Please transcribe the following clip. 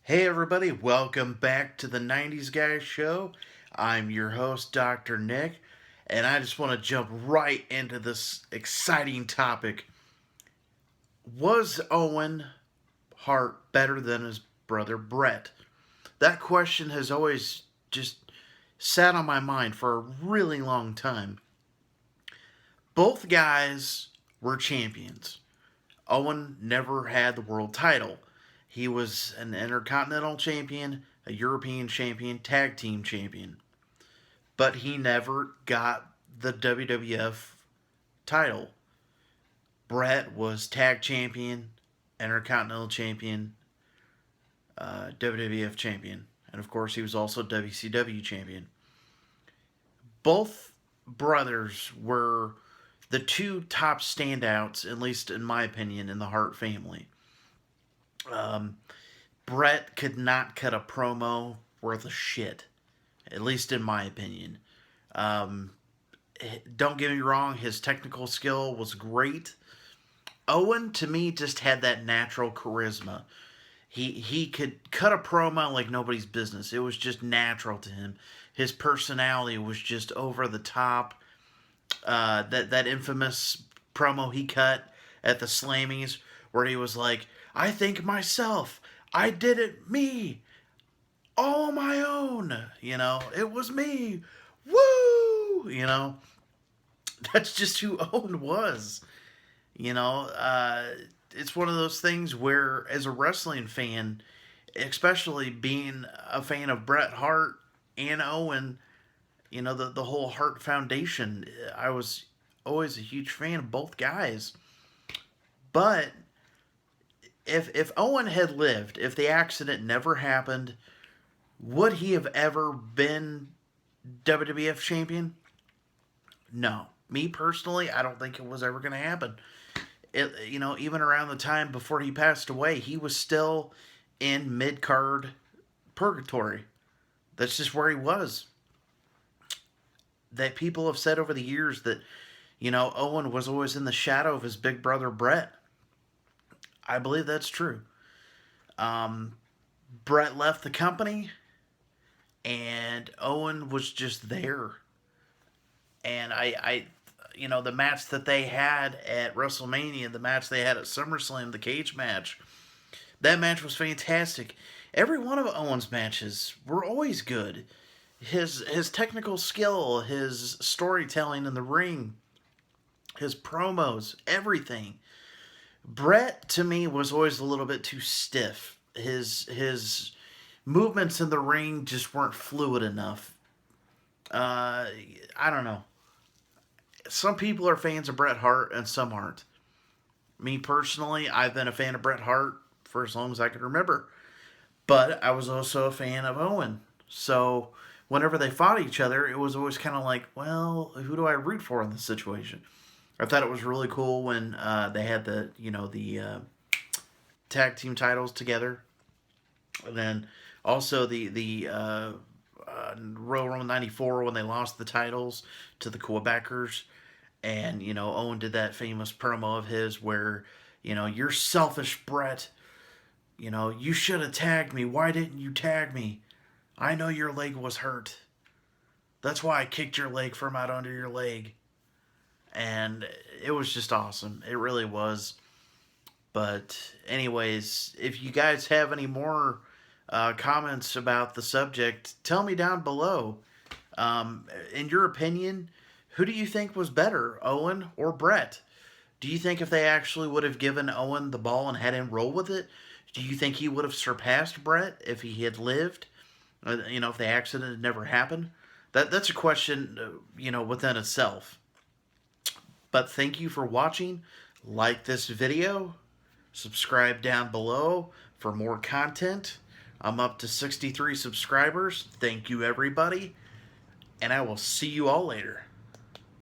Hey everybody, welcome back to the 90s Guys Show. I'm your host, Dr. Nick, and I just want to jump right into this exciting topic. Was Owen Hart better than his brother Bret? That question has always just sat on my mind for a really long time. Both guys were champions. Owen never had the world title. He was an Intercontinental Champion, a European Champion, Tag Team Champion. But he never got the WWF title. Bret was Tag Champion, Intercontinental Champion, WWF Champion. And of course, he was also WCW Champion. Both brothers were the two top standouts, at least in my opinion, in the Hart family. Um, Bret could not cut a promo worth a shit, at least in my opinion. Um, don't get me wrong, his technical skill was great. Owen, to me, just had that natural charisma. He could cut a promo like nobody's business. It was just natural to him. His personality was just over the top. That infamous promo he cut at the Slammies, where he was like, "I think myself, I did it, me, all my own. It was me, woo." That's just who Owen was. You know, it's one of those things where, as a wrestling fan, especially being a fan of Bret Hart and Owen, the whole Hart Foundation, I was always a huge fan of both guys. But if Owen had lived, if the accident never happened, would he have ever been WWF champion? No. Me personally, I don't think it was ever going to happen. Even around the time before he passed away, he was still in mid card purgatory. That's just where he was. That people have said over the years that, Owen was always in the shadow of his big brother Bret. I believe that's true. Bret left the company, and Owen was just there. And the match that they had at WrestleMania, the match they had at SummerSlam, the cage match, that match was fantastic. Every one of Owen's matches were always good. His technical skill, his storytelling in the ring, his promos, everything. Bret, to me, was always a little bit too stiff. His movements in the ring just weren't fluid enough. I don't know. Some people are fans of Bret Hart and some aren't. Me personally, I've been a fan of Bret Hart for as long as I can remember. But I was also a fan of Owen. So whenever they fought each other, it was always kind of like, well, who do I root for in this situation? I thought it was really cool when they had the tag team titles together, and then also the Royal Rumble '94 when they lost the titles to the Quebecers, and Owen did that famous promo of his where you're selfish, Bret. You should have tagged me. Why didn't you tag me? I know your leg was hurt. That's why I kicked your leg from out under your leg. And it was just awesome. It really was. But anyways, if you guys have any more comments about the subject, tell me down below. In your opinion, who do you think was better, Owen or Bret? Do you think if they actually would have given Owen the ball and had him roll with it, do you think he would have surpassed Bret if he had lived? If the accident had never happened? That's a question, within itself. But thank you for watching. Like this video. Subscribe down below for more content. I'm up to 63 subscribers. Thank you, everybody. And I will see you all later.